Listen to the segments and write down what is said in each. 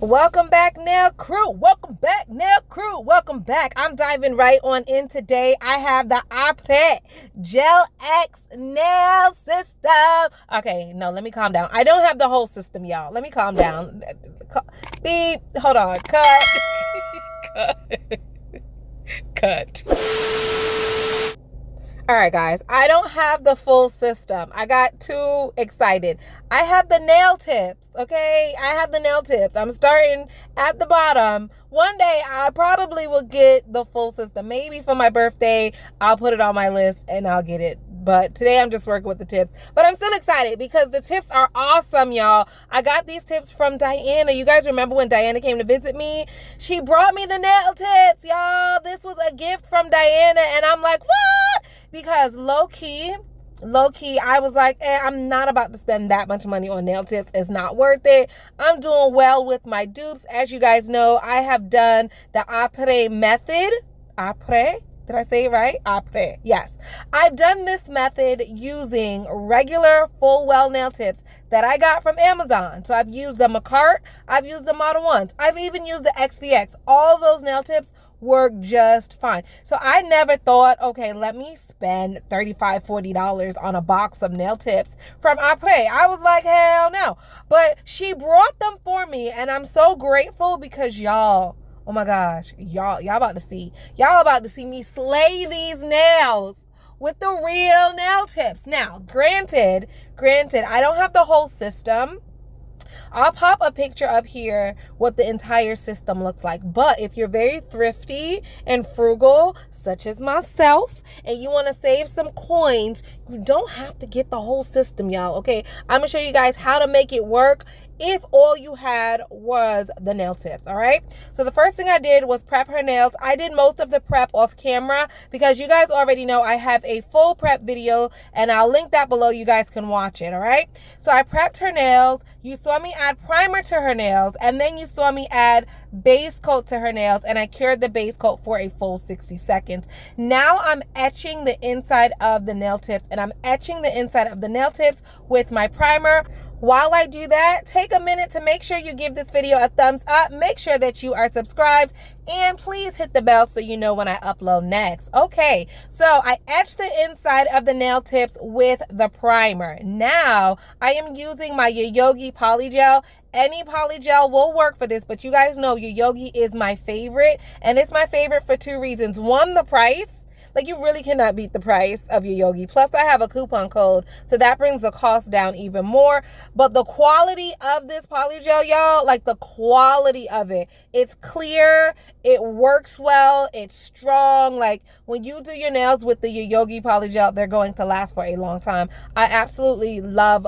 Welcome back, nail crew. Welcome back, nail crew. Welcome back. I'm diving right on in today. I have the APRES Gel X nail system. Okay, no, let me calm down. I don't have the whole system, y'all. Let me calm down. Beep. Hold on. Cut. All right, guys, I don't have the full system. I got too excited. I have the nail tips, okay? I have the nail tips. I'm starting at the bottom. One day, I probably will get the full system. Maybe for my birthday, I'll put it on my list and I'll get it. But today, I'm just working with the tips. But I'm still excited because the tips are awesome, y'all. I got these tips from Diana. You guys remember when Diana came to visit me? She brought me the nail tips, y'all. This was a gift from Diana. And I'm like, what? Because low-key, I was like, I'm not about to spend that much money on nail tips. It's not worth it. I'm doing well with my dupes. As you guys know, I have done the APRES method. APRES? Did I say it right? APRES. Yes. I've done this method using regular full well nail tips that I got from Amazon. So I've used the McCart. I've used the Model 1s. I've even used the XVX. All those nail tips work just fine. So I never thought, okay, let me spend $35, $40 on a box of nail tips from APRES. I was like, hell no. But she brought them for me, and I'm so grateful because y'all, oh my gosh, y'all about to see me slay these nails with the real nail tips. Now, granted, I don't have the whole system. I'll pop a picture up here what the entire system looks like. But if you're very thrifty and frugal, such as myself, and you want to save some coins, you don't have to get the whole system, y'all. Okay, I'm going to show you guys how to make it work if all you had was the nail tips. All right, so the first thing I did was prep her nails. I did most of the prep off camera because you guys already know I have a full prep video, and I'll link that below. You guys can watch it. All right, so I prepped her nails. You saw me add primer to her nails, and then you saw me add base coat to her nails, and I cured the base coat for a full 60 seconds. Now I'm etching the inside of the nail tips, and I'm etching the inside of the nail tips with my primer. While I do that, take a minute to make sure you give this video a thumbs up. Make sure that you are subscribed, and please hit the bell so you know when I upload next. Okay, so I etched the inside of the nail tips with the primer. Now I am using my Yoyogi Polygel. Any polygel will work for this, but you guys know Yoyogi is my favorite, and it's my favorite for two reasons. One, the price. Like, you really cannot beat the price of Yoyogi. Plus, I have a coupon code, so that brings the cost down even more. But the quality of this polygel, y'all, like the quality of it, it's clear, it works well, it's strong. Like, when you do your nails with the Yoyogi polygel, they're going to last for a long time. I absolutely love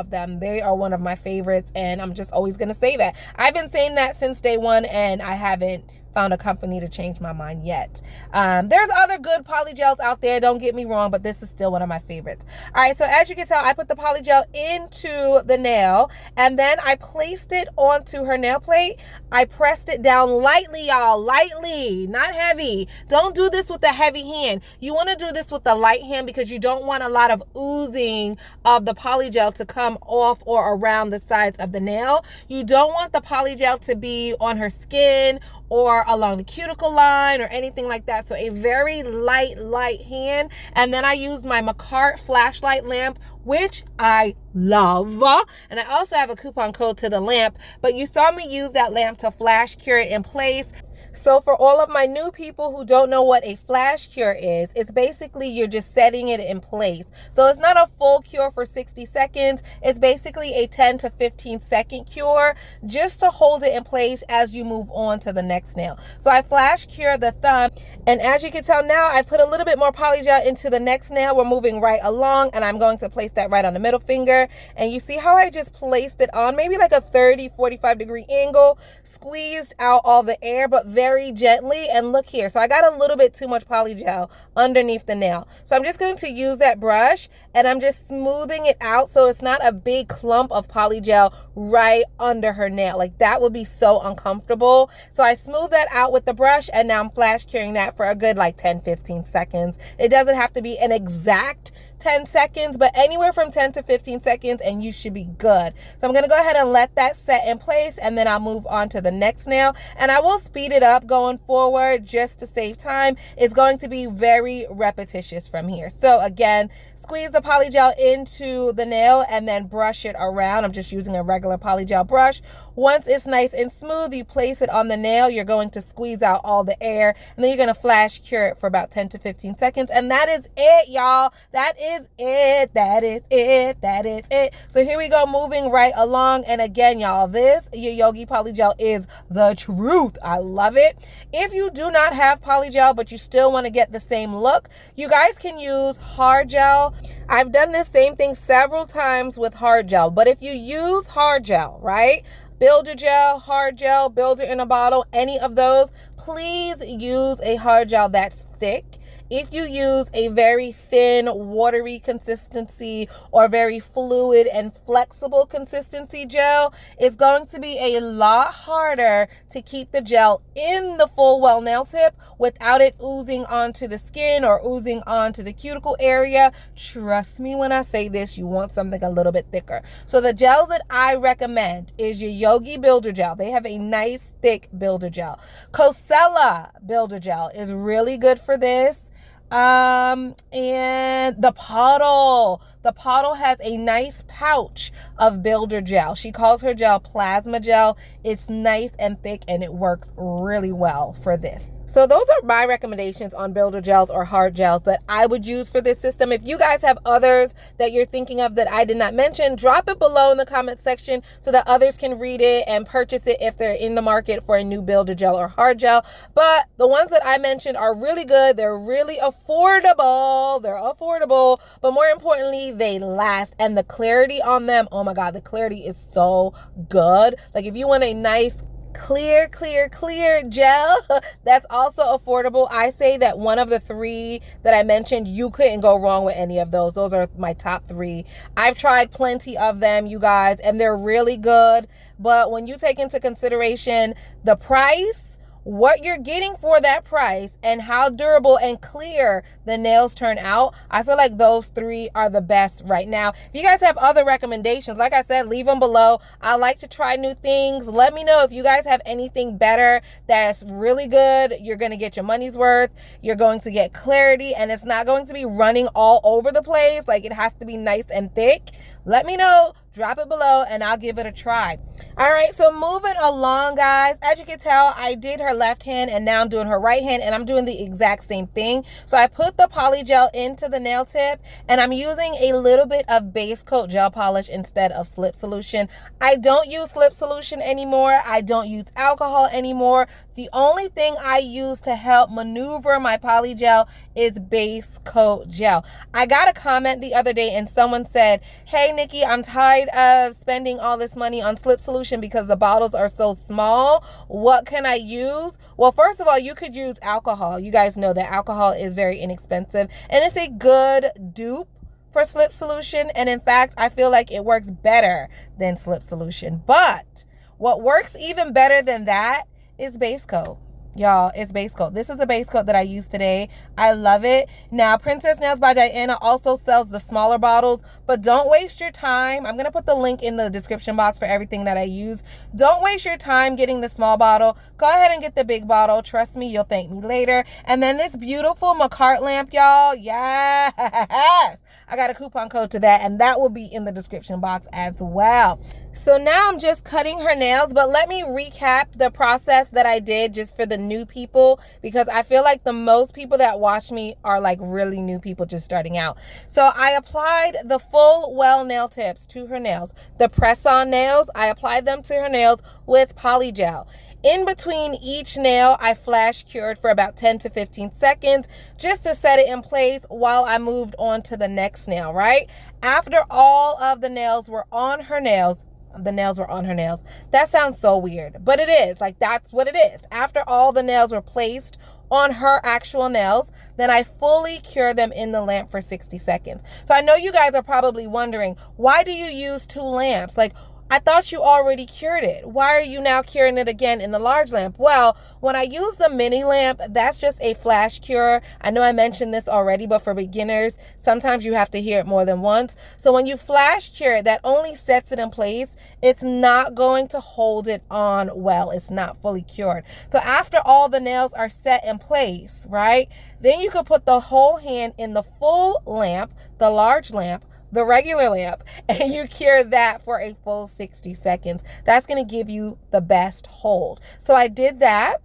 them. They are one of my favorites, and I'm just always going to say that. I've been saying that since day one, and I haven't found a company to change my mind yet. There's other good polygels out there, don't get me wrong, but this is still one of my favorites. All right, so as you can tell, I put the polygel into the nail, and then I placed it onto her nail plate. I pressed it down lightly, y'all, lightly, not heavy. Don't do this with a heavy hand. You want to do this with a light hand because you don't want a lot of oozing of the polygel to come off or around the sides of the nail. You don't want the polygel to be on her skin or along the cuticle line or anything like that. So a very light hand. And then I used my McCart flashlight lamp, which I love. And I also have a coupon code to the lamp, but you saw me use that lamp to flash cure it in place. So for all of my new people who don't know what a flash cure is, it's basically you're just setting it in place. So it's not a full cure for 60 seconds. It's basically a 10 to 15 second cure just to hold it in place as you move on to the next nail. So I flash cure the thumb, and as you can tell now, I put a little bit more polygel into the next nail. We're moving right along, and I'm going to place that right on the middle finger. And you see how I just placed it on maybe like a 30, 45 degree angle, squeezed out all the air, but very gently. And look here, so I got a little bit too much polygel underneath the nail, so I'm just going to use that brush, and I'm just smoothing it out so it's not a big clump of polygel right under her nail. Like, that would be so uncomfortable. So I smooth that out with the brush, and now I'm flash curing that for a good like 10-15 seconds. It doesn't have to be an exact 10 seconds, but anywhere from 10 to 15 seconds and you should be good. So I'm going to go ahead and let that set in place, and then I'll move on to the next nail, and I will speed it up going forward just to save time. It's going to be very repetitious from here. So again, squeeze the polygel into the nail and then brush it around. I'm just using a regular polygel brush. Once it's nice and smooth, you place it on the nail. You're going to squeeze out all the air, and then you're going to flash cure it for about 10 to 15 seconds. And that is it, y'all. That is it. That is it. That is it. So here we go, moving right along. And again, y'all, this Yogi polygel is the truth. I love it. If you do not have polygel, but you still want to get the same look, you guys can use hard gel. I've done this same thing several times with hard gel, but if you use hard gel, right? Builder gel, hard gel, builder in a bottle, any of those, please use a hard gel that's thick. If you use a very thin, watery consistency or very fluid and flexible consistency gel, it's going to be a lot harder to keep the gel in the full well nail tip without it oozing onto the skin or oozing onto the cuticle area. Trust me when I say this, you want something a little bit thicker. So the gels that I recommend is your Yogi Builder Gel. They have a nice thick builder gel. Ocala Builder Gel is really good for this. And the Pottle has a nice pouch of builder gel. She calls her gel plasma gel. It's nice and thick, and it works really well for this. So those are my recommendations on builder gels or hard gels that I would use for this system. If you guys have others that you're thinking of that I did not mention, drop it below in the comment section so that others can read it and purchase it if they're in the market for a new builder gel or hard gel. But the ones that I mentioned are really good. They're really affordable. They're affordable, but more importantly, they last. And the clarity on them, oh my God, the clarity is so good. Like if you want a nice clear gel that's also affordable, I say that one of the three that I mentioned, you couldn't go wrong with any of those. Those are my top three. I've tried plenty of them, you guys, and they're really good. But when you take into consideration the price, what you're getting for that price, and how durable and clear the nails turn out, I feel like those three are the best right now. If you guys have other recommendations, like I said, leave them below. I like to try new things. Let me know if you guys have anything better that's really good. You're going to get your money's worth. You're going to get clarity, and it's not going to be running all over the place. Like, it has to be nice and thick. Let me know. Drop it below and I'll give it a try. All right, so moving along, guys. As you can tell, I did her left hand and now I'm doing her right hand, and I'm doing the exact same thing. So I put the polygel into the nail tip, and I'm using a little bit of base coat gel polish instead of slip solution. I don't use slip solution anymore. I don't use alcohol anymore. The only thing I use to help maneuver my polygel is base coat gel. I got a comment the other day and someone said, "Hey Nikki, I'm tired of spending all this money on slip solution because the bottles are so small. What can I use?" Well, first of all, you could use alcohol. You guys know that alcohol is very inexpensive, and it's a good dupe for slip solution. And in fact, I feel like it works better than slip solution. But what works even better than that is base coat. Y'all, it's base coat. This is a base coat that I used today. I love it. Now, Princess Nails by Diana also sells the smaller bottles, but don't waste your time. I'm going to put the link in the description box for everything that I use. Don't waste your time getting the small bottle. Go ahead and get the big bottle. Trust me, you'll thank me later. And then this beautiful McCart lamp, y'all. Yes. I got a coupon code to that, and that will be in the description box as well. So now I'm just cutting her nails, but let me recap the process that I did just for the new people, because I feel like the most people that watch me are like really new people just starting out. So I applied the full well nail tips to her nails. The press-on nails, I applied them to her nails with polygel. In between each nail, I flash cured for about 10 to 15 seconds just to set it in place while I moved on to the next nail, right? After all of the nails were on her nails, That sounds so weird, but it is. Like, that's what it is. After all the nails were placed on her actual nails, then I fully cure them in the lamp for 60 seconds. So I know you guys are probably wondering, why do you use two lamps? Like, I thought you already cured it. Why are you now curing it again in the large lamp? Well, when I use the mini lamp, that's just a flash cure. I know I mentioned this already, but for beginners, sometimes you have to hear it more than once. So when you flash cure it, that only sets it in place. It's not going to hold it on well. It's not fully cured. So after all the nails are set in place, right, then you could put the whole hand in the full lamp, the large lamp, the regular lamp, and you cure that for a full 60 seconds. That's going to give you the best hold. So I did that.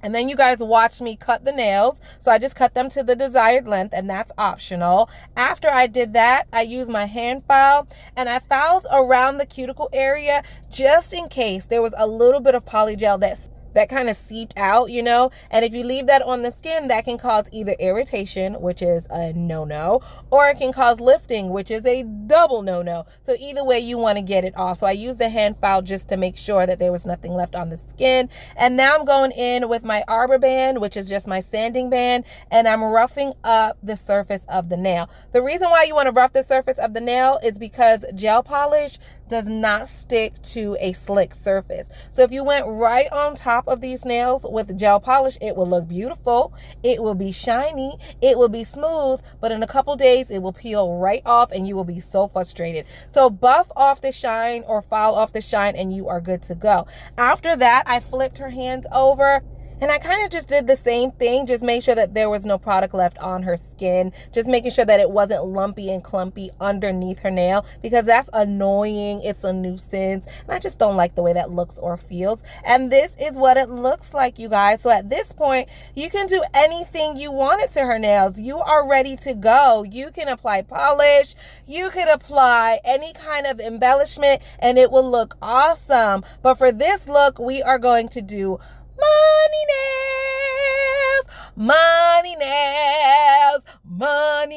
And then you guys watched me cut the nails. So I just cut them to the desired length, and that's optional. After I did that, I used my hand file, and I filed around the cuticle area just in case there was a little bit of polygel that kind of seeped out, you know. And if you leave that on the skin, that can cause either irritation, which is a no-no, or it can cause lifting, which is a double no-no. So either way, you want to get it off. So I used the hand file just to make sure that there was nothing left on the skin. And now I'm going in with my arbor band, which is just my sanding band, and I'm roughing up the surface of the nail. The reason why you want to rough the surface of the nail is because gel polish does not stick to a slick surface. So if you went right on top of these nails with gel polish, it will look beautiful, it will be shiny, it will be smooth, but in a couple days it will peel right off and you will be so frustrated. So buff off the shine or file off the shine and you are good to go. After that, I flipped her hands over, and I kind of just did the same thing, just made sure that there was no product left on her skin, just making sure that it wasn't lumpy and clumpy underneath her nail, because that's annoying, it's a nuisance, and I just don't like the way that looks or feels. And this is what it looks like, you guys. So at this point, you can do anything you wanted to her nails. You are ready to go. You can apply polish, you could apply any kind of embellishment, and it will look awesome. But for this look, we are going to do money nails, money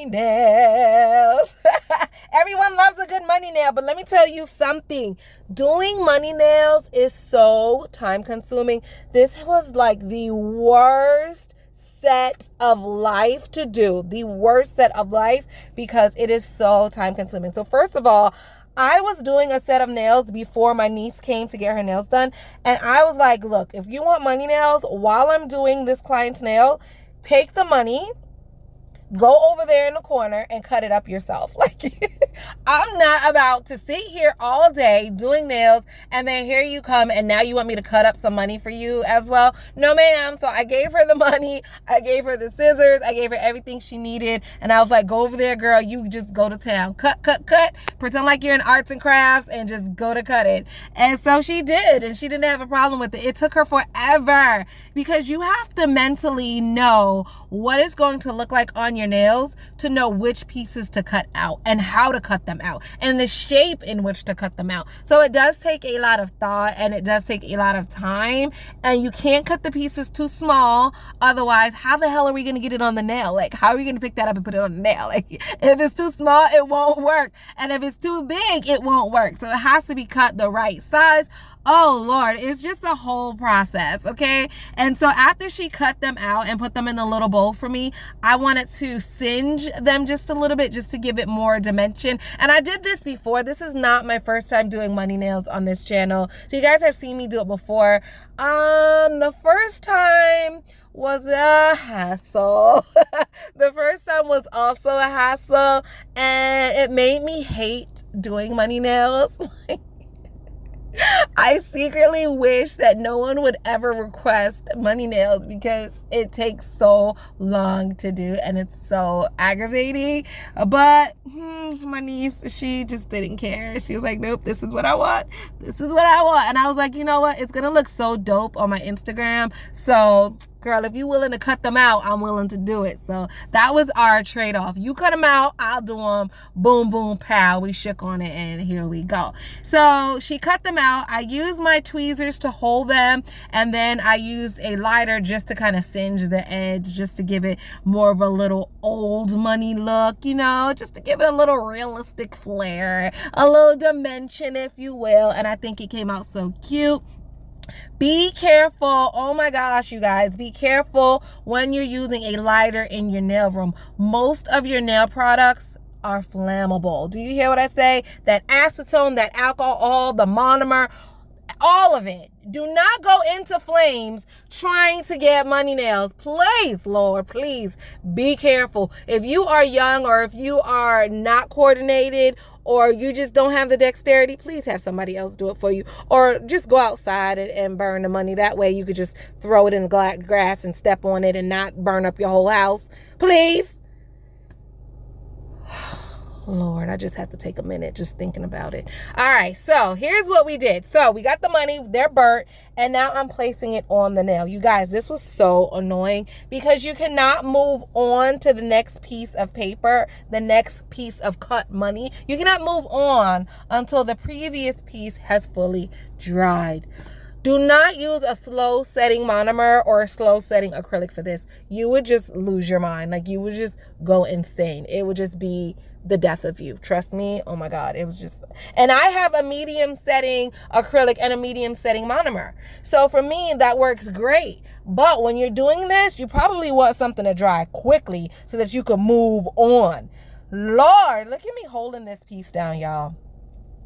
nails. Everyone loves a good money nail, but let me tell you something. Doing money nails is so time consuming. This was like the worst set of life to do, the worst set of life, because it is so time consuming. So first of all, I was doing a set of nails before my niece came to get her nails done. And I was like, look, if you want money nails while I'm doing this client's nail, take the money, go over there in the corner and cut it up yourself. Like, I'm not about to sit here all day doing nails and then here you come and now you want me to cut up some money for you as well. No, ma'am. So I gave her the money. I gave her the scissors. I gave her everything she needed. And I was like, go over there, girl. You just go to town. Cut, cut, cut. Pretend like you're in arts and crafts and just go to cut it. And so she did. And she didn't have a problem with it. It took her forever because you have to mentally know what it's going to look like on your nails to know which pieces to cut out and how to cut them out and the shape in which to cut them out. So it does take a lot of thought and it does take a lot of time, and you can't cut the pieces too small. Otherwise, how the hell are we going to get it on the nail? Like, how are you going to pick that up and put it on the nail? Like, if it's too small, it won't work. And if it's too big, it won't work. So it has to be cut the right size. Oh Lord, it's just a whole process, okay? And so after she cut them out and put them in a little bowl for me, I wanted to singe them just a little bit just to give it more dimension. And I did this before. This is not my first time doing money nails on this channel. So you guys have seen me do it before. The first time was a hassle. The first time was also a hassle, and it made me hate doing money nails. I secretly wish that no one would ever request money nails because it takes so long to do and it's so aggravating. But my niece, she just didn't care. She was like, nope, this is what I want. This is what I want. And I was like, you know what? It's going to look so dope on my Instagram. So girl, if you're willing to cut them out, I'm willing to do it. So that was our trade-off. You cut them out, I'll do them. Boom, boom, pow. We shook on it, and here we go. So she cut them out. I used my tweezers to hold them, and then I used a lighter just to kind of singe the edge, just to give it more of a little old money look, you know, just to give it a little realistic flair, a little dimension, if you will. And I think it came out so cute. Be careful. Oh my gosh, you guys, be careful when you're using a lighter in your nail room. Most of your nail products are flammable. Do you hear what I say? That acetone, that alcohol, the monomer, all of it. Do not go into flames trying to get money nails. Please, Lord, please be careful. If you are young or if you are not coordinated or you just don't have the dexterity, please have somebody else do it for you. Or just go outside and burn the money. That way you could just throw it in the grass and step on it and not burn up your whole house. Please. Lord, I just had to take a minute just thinking about it. All right, so here's what we did. So we got the money, they're burnt, and now I'm placing it on the nail. You guys, this was so annoying because you cannot move on to the next piece of paper, the next piece of cut money. You cannot move on until the previous piece has fully dried. Do not use a slow setting monomer or a slow setting acrylic for this. You would just lose your mind. Like, you would just go insane. It would just be the death of you. Trust me. Oh my God. It was just, and I have a medium setting acrylic and a medium setting monomer. So for me, that works great. But when you're doing this, you probably want something to dry quickly so that you can move on. Lord, look at me holding this piece down, y'all.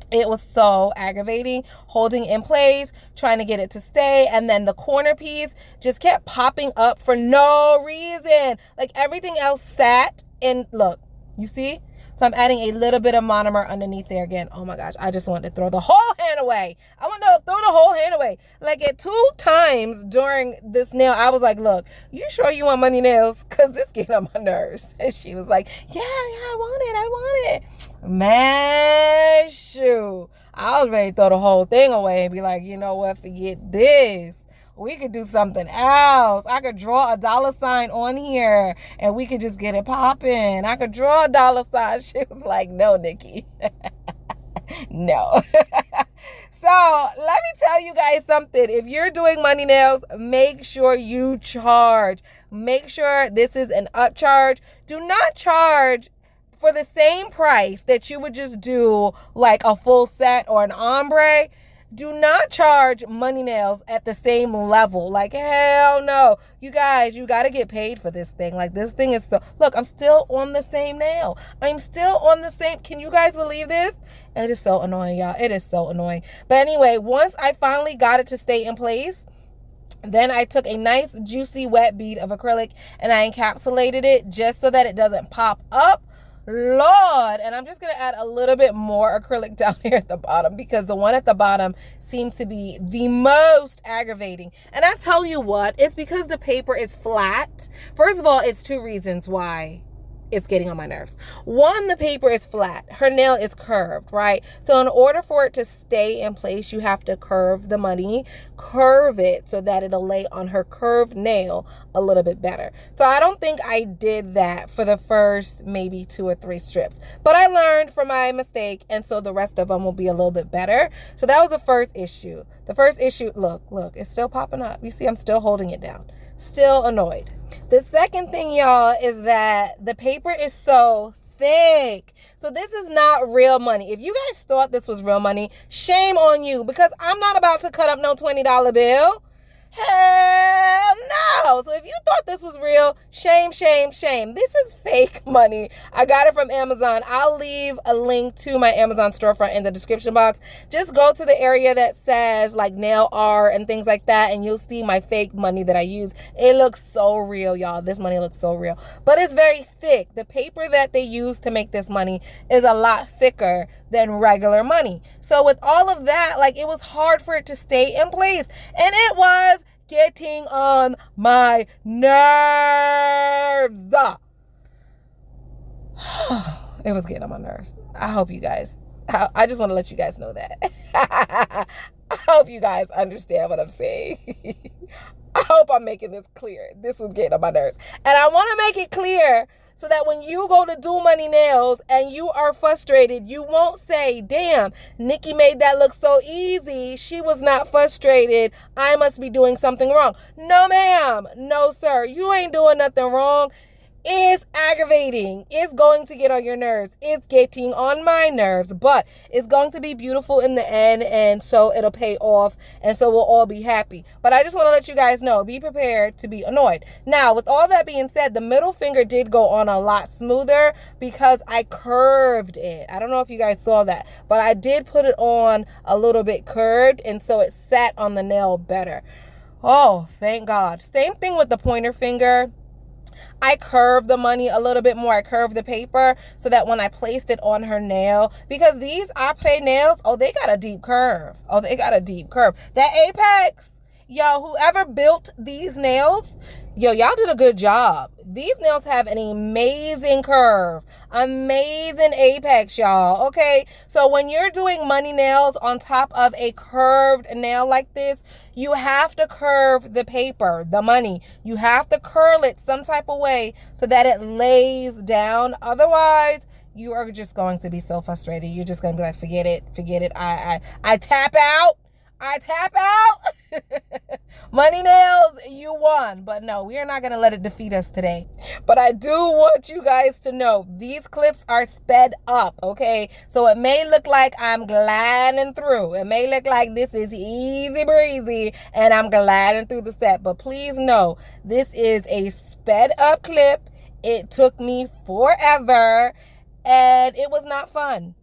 It was so aggravating, holding in place, trying to get it to stay. And then the corner piece just kept popping up for no reason. Like, everything else sat in, look, you see? So I'm adding a little bit of monomer underneath there again. Oh my gosh, I just wanted to throw the whole hand away. I want to throw the whole hand away. Like, at 2 times during this nail, I was like, look, you sure you want money nails? Because this getting on my nerves. And she was like, yeah, I want it. Man, shoot. I was ready to throw the whole thing away and be like, you know what, forget this. We could do something else. I could draw a $sign on here and we could just get it popping. I could draw a $. She was like, no, Nikki. No. So let me tell you guys something. If you're doing money nails, make sure you charge. Make sure this is an upcharge. Do not charge for the same price that you would just do like a full set or an ombre. Do not charge money nails at the same level. Like, hell no. You guys, you got to get paid for this thing. Like, this thing is so, look, I'm still on the same nail. I'm still on the same, can you guys believe this? It is so annoying, y'all. It is so annoying. But anyway, once I finally got it to stay in place, then I took a nice juicy wet bead of acrylic and I encapsulated it just so that it doesn't pop up. Lord, and I'm just going to add a little bit more acrylic down here at the bottom because the one at the bottom seems to be the most aggravating. And I tell you what, it's because the paper is flat. First of all, it's 2 reasons why it's getting on my nerves. One, the paper is flat. Her nail is curved, right? So in order for it to stay in place, you have to curve the money, curve it so that it'll lay on her curved nail a little bit better. So I don't think I did that for the first maybe 2 or 3 strips, but I learned from my mistake, and so the rest of them will be a little bit better. So that was the first issue. The first issue, look, it's still popping up. You see, I'm still holding it down. Still annoyed. The second thing, y'all, is that the paper is so thick. So this is not real money. If you guys thought this was real money, shame on you, because I'm not about to cut up no $20 bill. Hell no. So if you thought this was real, shame, shame, shame. This is fake money. I got it from Amazon. I'll leave a link to my Amazon storefront in the description box. Just go to the area that says like nail art and things like that, and you'll see my fake money that I use. It looks so real, y'all. This money looks so real. But it's very thick. The paper that they use to make this money is a lot thicker than regular money. So with all of that, like, it was hard for it to stay in place. And it was getting on my nerves. It was getting on my nerves. I hope you guys, I just want to let you guys know that. I hope you guys understand what I'm saying. I hope I'm making this clear. This was getting on my nerves. And I want to make it clear so that when you go to do money nails and you are frustrated, you won't say, damn, Nikki made that look so easy. She was not frustrated. I must be doing something wrong. No, ma'am. No, sir. You ain't doing nothing wrong. is aggravating. It's going to get on your nerves. It's getting on my nerves, but it's going to be beautiful in the end, and so it'll pay off, and so we'll all be happy. But I just want to let you guys know, be prepared to be annoyed. Now, with all that being said, the middle finger did go on a lot smoother because I curved it. I don't know if you guys saw that, but I did put it on a little bit curved, and so it sat on the nail better. Oh, thank God. Same thing with the pointer finger. I curved the money a little bit more. I curved the paper so that when I placed it on her nail, because these APRES nails, oh, they got a deep curve. Oh, they got a deep curve. That apex, yo, whoever built these nails, yo, y'all did a good job. These nails have an amazing curve, amazing apex, y'all. Okay, so when you're doing money nails on top of a curved nail like this, you have to curve the paper, the money. You have to curl it some type of way so that it lays down. Otherwise, you are just going to be so frustrated. You're just going to be like, forget it. I tap out. I tap out. Money nails, you won. But no, we are not going to let it defeat us today. But I do want you guys to know these clips are sped up, okay? So it may look like I'm gliding through. It may look like this is easy breezy and I'm gliding through the set. But please know, this is a sped up clip. It took me forever and it was not fun.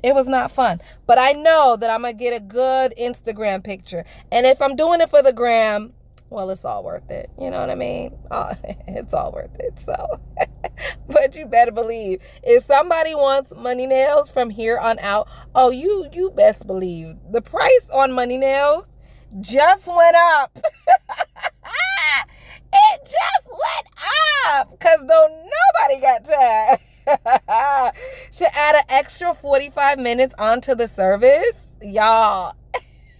It was not fun. But I know that I'm going to get a good Instagram picture. And if I'm doing it for the gram, well, it's all worth it. You know what I mean? It's all worth it. So, but you better believe, if somebody wants money nails from here on out, oh, you best believe the price on money nails just went up. It just went up because though nobody got time to add an extra 45 minutes onto the service, y'all.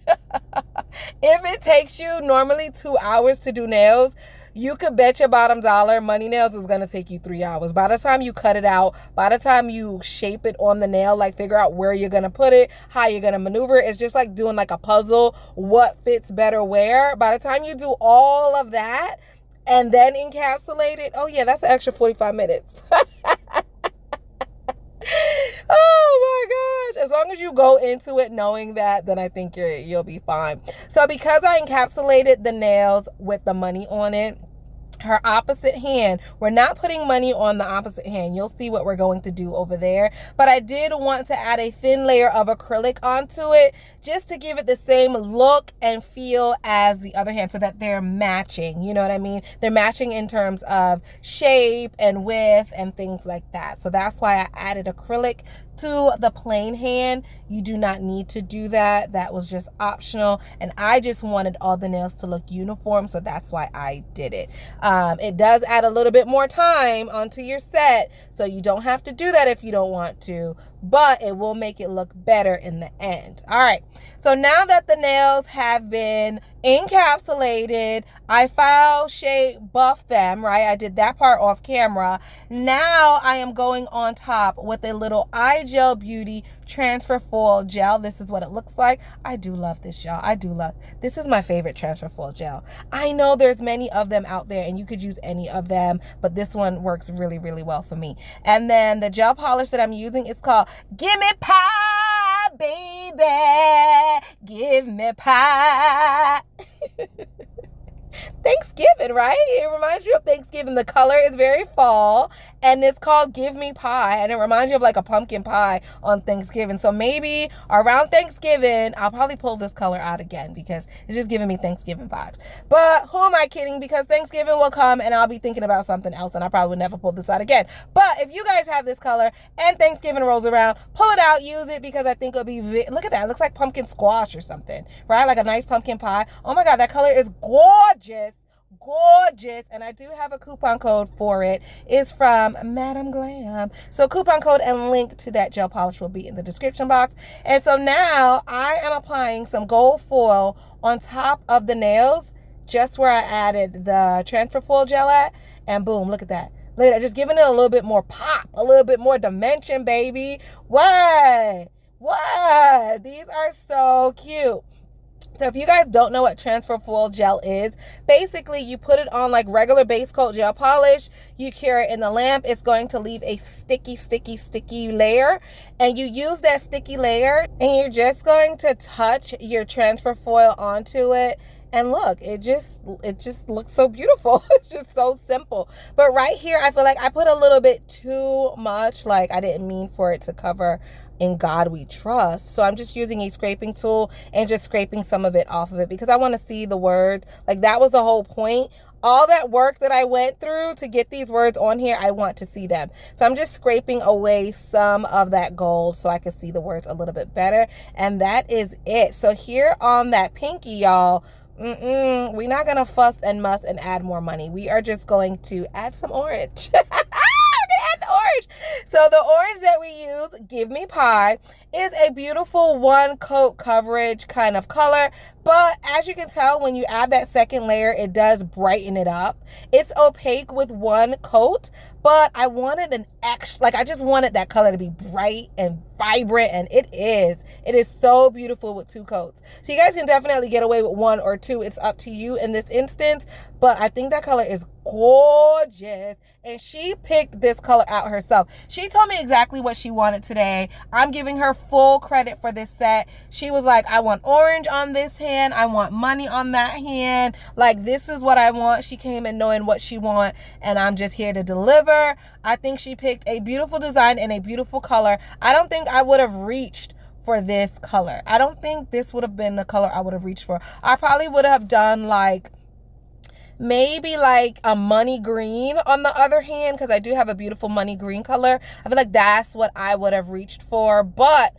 If it takes you normally 2 hours to do nails, you could bet your bottom dollar money nails is going to take you 3 hours. By the time you cut it out, by the time you shape it on the nail, like figure out where you're going to put it, how you're going to maneuver it, it's just like doing like a puzzle, what fits better where. By the time you do all of that and then encapsulate it, oh yeah, that's an extra 45 minutes. Oh my gosh. As long as you go into it knowing that, then I think you'll be fine. So because I encapsulated the nails with the money on it, her opposite hand, we're not putting money on the opposite hand. You'll see what we're going to do over there. But I did want to add a thin layer of acrylic onto it just to give it the same look and feel as the other hand so that they're matching. You know what I mean? They're matching in terms of shape and width and things like that. So that's why I added acrylic to the plain hand. You do not need to do that. That was just optional. And I just wanted all the nails to look uniform. So that's why I did it. It does add a little bit more time onto your set. So you don't have to do that if you don't want to. But it will make it look better in the end. All right. So now that the nails have been encapsulated, I file shape buffed them, right? I did that part off camera. Now I am going on top with a little iGel Beauty transfer foil gel. This is what it looks like. I do love this, y'all. I do love this. Is my favorite transfer foil gel. I know there's many of them out there and you could use any of them, but this one works really, really well for me. And then the gel polish that I'm using is called Gimme Pie, baby. Give me pie. Thanksgiving, right? It reminds you of Thanksgiving. The color is very fall and it's called Give Me Pie, and it reminds you of like a pumpkin pie on Thanksgiving. So maybe around Thanksgiving I'll probably pull this color out again because it's just giving me Thanksgiving vibes. But who am I kidding? Because Thanksgiving will come and I'll be thinking about something else and I probably would never pull this out again. But if you guys have this color and Thanksgiving rolls around, pull it out, use it, because I think it'll be look at that. It looks like pumpkin squash or something, right? Like a nice pumpkin pie. Oh my God, that color is gorgeous. Gorgeous. And I do have a coupon code for it. It's from Madam Glam. So coupon code and link to that gel polish will be in the description box. And so now I am applying some gold foil on top of the nails, just where I added the transfer foil gel at, and boom, look at that. Look at that, just giving it a little bit more pop, a little bit more dimension, baby. What? These are so cute. So if you guys don't know what transfer foil gel is, basically you put it on like regular base coat gel polish, you cure it in the lamp, it's going to leave a sticky layer, and you use that sticky layer and you're just going to touch your transfer foil onto it. And look, it just looks so beautiful. It's just so simple. But right here, I feel like I put a little bit too much. Like, I didn't mean for it to cover "In God We Trust." So I'm just using a scraping tool and just scraping some of it off of it because I want to see the words. Like, that was the whole point. All that work that I went through to get these words on here, I want to see them. So I'm just scraping away some of that gold so I can see the words a little bit better. And that is it. So here on that pinky, y'all, we're not gonna fuss and muss and add more money. We are just going to add some orange. We're gonna add the orange. So the orange that we use, Give Me Pie, is a beautiful one coat coverage kind of color. But as you can tell, when you add that second layer, it does brighten it up. It's opaque with one coat, but I wanted an extra, like I just wanted that color to be bright and vibrant, and it is. It is so beautiful with two coats. So you guys can definitely get away with one or two. It's up to you in this instance, but I think that color is gorgeous, and she picked this color out herself. She told me exactly what she wanted today. I'm giving her full credit for this set. She was like, I want orange on this hand, I want money on that hand, like this is what I want. She came in knowing what she want, and I'm just here to deliver. I think she picked a beautiful design and a beautiful color. I don't think I would have reached for this color. I don't think this would have been the color I would have reached for. I probably would have done like maybe like a money green on the other hand, because I do have a beautiful money green color. I feel like that's what I would have reached for, but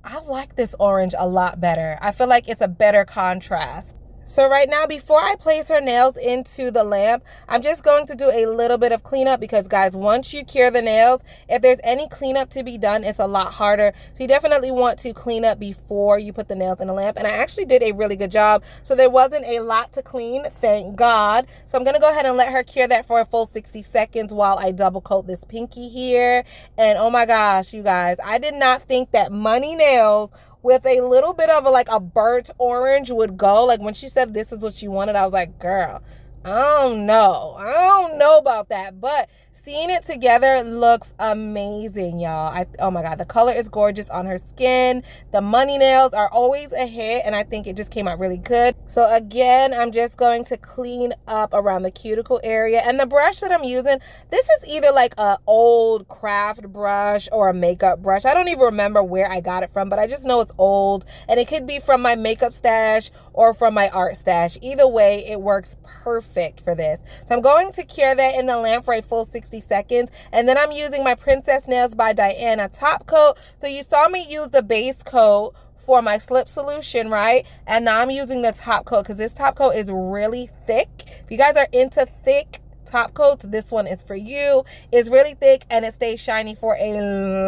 I like this orange a lot better. I feel like it's a better contrast. So right now, before I place her nails into the lamp, I'm just going to do a little bit of cleanup because, guys, once you cure the nails, if there's any cleanup to be done, it's a lot harder. So you definitely want to clean up before you put the nails in the lamp. And I actually did a really good job. So there wasn't a lot to clean, thank God. So I'm going to go ahead and let her cure that for a full 60 seconds while I double coat this pinky here. And oh my gosh, you guys, I did not think that money nails with a little bit of a burnt orange would go. Like when she said this is what she wanted, I was like, girl, I don't know about that, but seeing it together looks amazing, y'all. Oh my God, the color is gorgeous on her skin. The money nails are always a hit, and I think it just came out really good. So again, I'm just going to clean up around the cuticle area. And the brush that I'm using, this is either like a old craft brush or a makeup brush. I don't even remember where I got it from, but I just know it's old, and it could be from my makeup stash or from my art stash. Either way, it works perfect for this. So I'm going to cure that in the lamp for a full 60 seconds. And then I'm using my Princess Nails by Diana top coat. So you saw me use the base coat for my slip solution, right? And now I'm using the top coat because this top coat is really thick. If you guys are into thick top coats, this one is for you. It's really thick and it stays shiny for a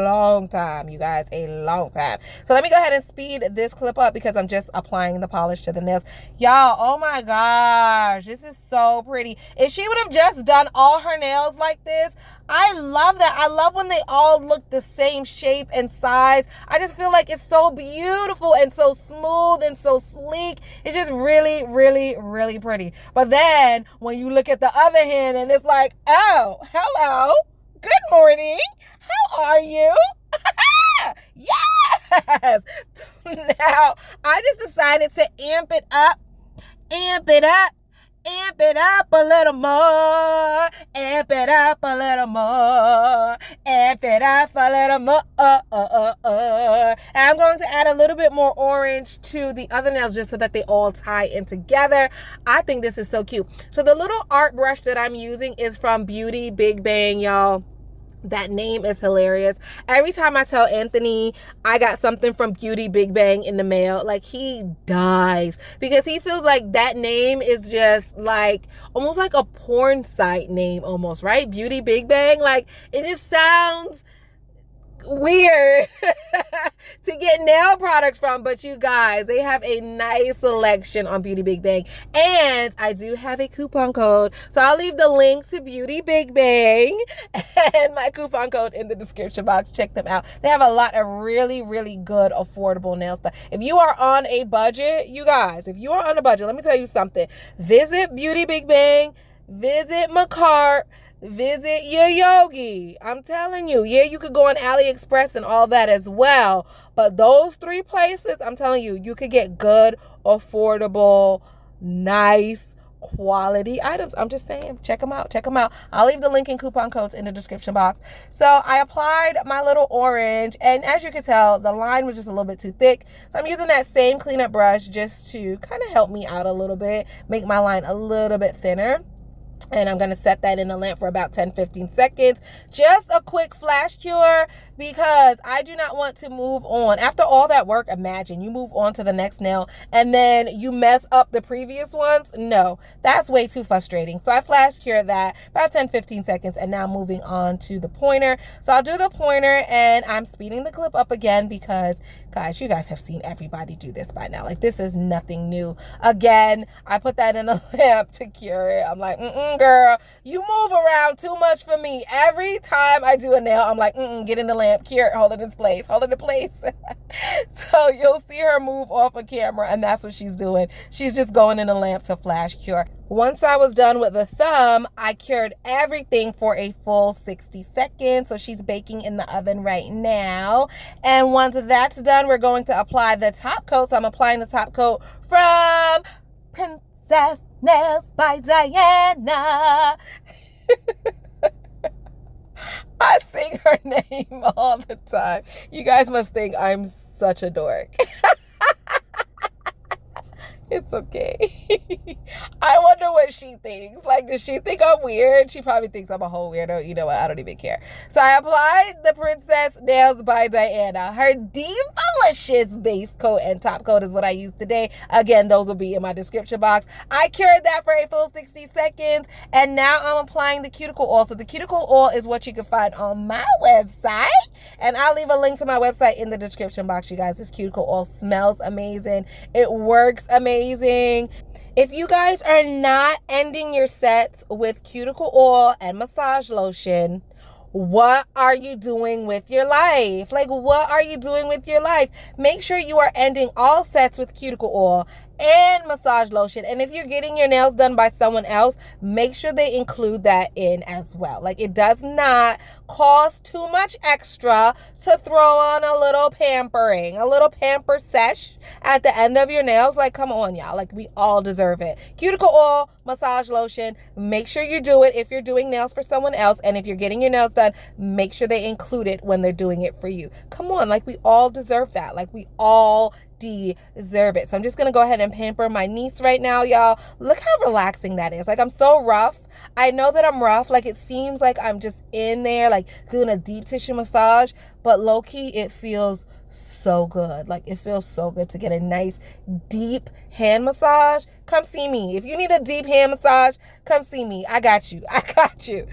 long time, you guys, a long time. So let me go ahead and speed this clip up because I'm just applying the polish to the nails. Y'all, oh my gosh, this is so pretty. If she would have just done all her nails like this, I love that. I love when they all look the same shape and size. I just feel like it's so beautiful and so smooth and so sleek. It's just really, really, really pretty. But then when you look at the other hand and it's like, oh, hello, good morning, how are you? Yes. Now, I just decided to amp it up, amp it up. Amp it up a little more, amp it up a little more, amp it up a little more, And I'm going to add a little bit more orange to the other nails just so that they all tie in together. I think this is so cute. So the little art brush that I'm using is from Beauty Big Bang, y'all. That name is hilarious. Every time I tell Anthony I got something from Beauty Big Bang in the mail, like he dies because he feels like that name is just like almost like a porn site name almost, right? Beauty Big Bang, like it just sounds weird to get nail products from, but you guys, they have a nice selection on Beauty Big Bang, and I do have a coupon code, so I'll leave the link to Beauty Big Bang and my coupon code in the description box. Check them out. They have a lot of really, really good affordable nail stuff. If you are on a budget, you guys, if you are on a budget, let me tell you something. Visit Beauty Big Bang, visit McCart, visit your Yogi. I'm telling you, yeah, you could go on AliExpress and all that as well. But those 3 places, I'm telling you, you could get good, affordable, nice, quality items. I'm just saying, check them out. Check them out. I'll leave the link and coupon codes in the description box. So I applied my little orange, and as you can tell, the line was just a little bit too thick. So I'm using that same cleanup brush just to kind of help me out a little bit, make my line a little bit thinner. And I'm going to set that in the lamp for about 10-15 seconds. Just a quick flash cure, because I do not want to move on. After all that work, imagine you move on to the next nail and then you mess up the previous ones. No, that's way too frustrating. So I flash cure that about 10-15 seconds, and now moving on to the pointer. So I'll do the pointer, and I'm speeding the clip up again because, guys, you guys have seen everybody do this by now. Like, this is nothing new. Again, I put that in a lamp to cure it. I'm like, girl, you move around too much for me. Every time I do a nail, I'm like, get in the lamp, cure it, hold it in place, hold it in place. So you'll see her move off of camera, and that's what she's doing. She's just going in the lamp to flash cure. Once I was done with the thumb, I cured everything for a full 60 seconds. So she's baking in the oven right now. And once that's done, we're going to apply the top coat. So I'm applying the top coat from Princess Nails by Diana. I sing her name all the time. You guys must think I'm such a dork. It's okay. I wonder what she thinks. Like, does she think I'm weird? She probably thinks I'm a whole weirdo. You know what? I don't even care. So I applied the Princess Nails by Diana. Her Divalicious base coat and top coat is what I use today. Again, those will be in my description box. I cured that for a full 60 seconds. And now I'm applying the cuticle oil. So the cuticle oil is what you can find on my website. And I'll leave a link to my website in the description box, you guys. This cuticle oil smells amazing. It works amazing. If you guys are not ending your sets with cuticle oil and massage lotion, what are you doing with your life? Like, what are you doing with your life? Make sure you are ending all sets with cuticle oil and massage lotion. And if you're getting your nails done by someone else, make sure they include that in as well. Like, it does not cost too much extra to throw on a little pampering, a little pamper sesh at the end of your nails. Like, come on, y'all. Like, we all deserve it. Cuticle oil, massage lotion. Make sure you do it if you're doing nails for someone else. And if you're getting your nails done, make sure they include it when they're doing it for you. Come on. Like, we all deserve that. Like, we all deserve it. So I'm just gonna go ahead and pamper my niece right now, y'all. Look how relaxing that is. Like, I'm so rough. I know that I'm rough. Like, it seems like I'm just in there, like, doing a deep tissue massage, but low-key it feels so good. Like, it feels so good to get a nice deep hand massage. Come see me. If you need a deep hand massage, come see me. I got you. I got you.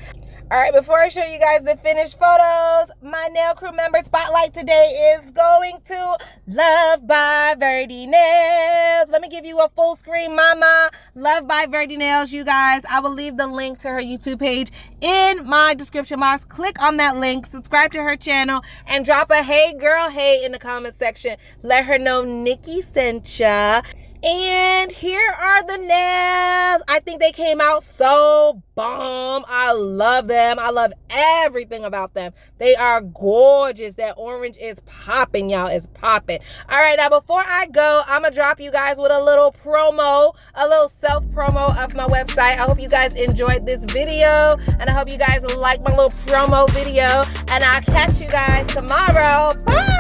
All right, before I show you guys the finished photos, my nail crew member spotlight today is going to Love by VERDIE Nails. Let me give you a full screen mama. Love by VERDIE Nails, you guys. I will leave the link to her YouTube page in my description box. Click on that link, subscribe to her channel, and drop a hey girl hey in the comment section. Let her know Nikki sent ya. And here are the nails. I think they came out so bomb. I love them. I love everything about them. They are gorgeous. That orange is popping, y'all. It's popping. All right, now before I go, I'm going to drop you guys with a little promo, a little self-promo of my website. I hope you guys enjoyed this video, and I hope you guys like my little promo video, and I'll catch you guys tomorrow. Bye.